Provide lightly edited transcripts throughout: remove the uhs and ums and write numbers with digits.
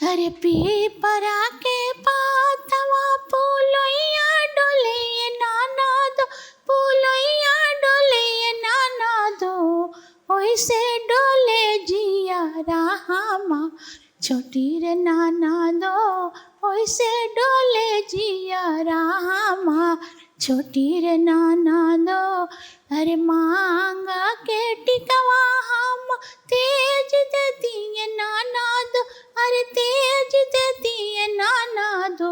अरे पीपरा के पातवा पुलैया डोले नाना दो, पुलैया डोले नाना दो, ओइसे डोले जिया रामा छोटी रे नाना दो, ओइसे डोले जिया रामा छोटी रे नाना दो। अरे मांगा के टिकवा हम तेज देती है नाना दो, अरे तेज देती है नाना दो,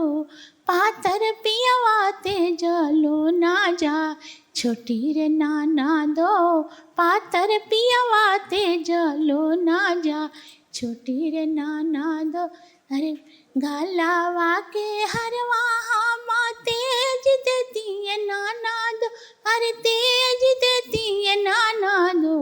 पातर पियवा तेजलो ना जा छोटी रे नाना दो, पातर पियवा तेजलो ना जा छोटी रे नाना दो। अरे गालावा के हरवा हम तेज देती है नाना दो, अरे तेज देती है नाना दो,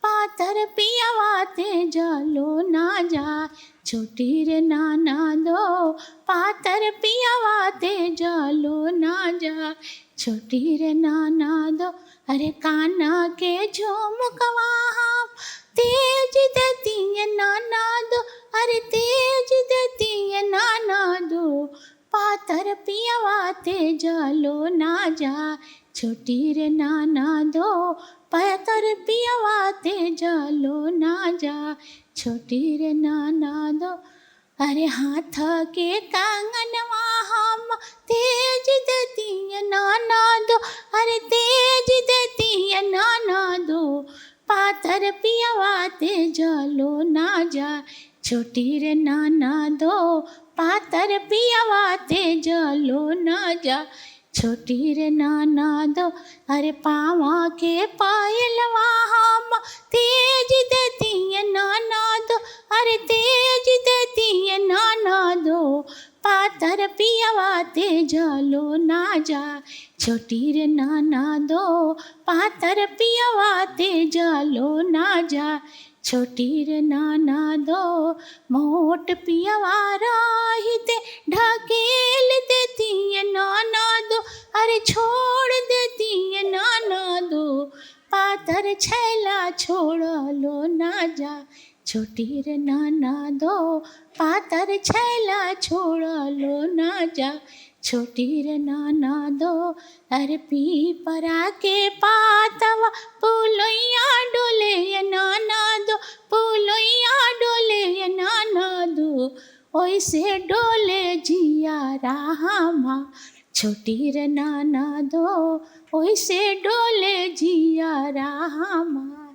पातर पियवा तेजलो ना जा छोटी रे नाना दो, पातर पियवा तेजलो ना जा छोटी रे नाना दो। अरे काना के झुमकवा हम तेज देती है नाना दो, अरे तेज देती है नाना दो, पातर पियवा तेजलो ना जा छोटी रे नाना दो, पातर पियवा तेजलो ना जा छोटी रे नाना दो। अरे हाथ के कंगनवा हम तेज देती है नाना दो, अरे तेज देती है नाना दो, पातर पियवा तेजलो ना जा छोटी रे नाना दो, पातर पियवा तेजलो ना जा छोटी रे नाना दो। अरे पावा के पायलवा हम तेज देती है नाना दो, अरे तेज देती है नाना दो, पातर पियवा तेजलो ना जा छोटी रे नाना दो, पातर पियवा तेजलो ना जा छोटी रे नाना दो। मोट पियवा राहिते ढकेल देती है नाना दो, अरे छोड़ देती है नाना दो, पातर छैला छोड़लो ना जा छोटी रे नाना दो, पातर छैला छोड़लो ना जा छोटी रे नाना दो। अरे पीपरा के पातवा पुलैया डोले नाना दो, पुलैया डोले नाना दो, ओइसे डोले जिया रामा छोटी रे नाना दो, ओइसे डोले जिया रामा।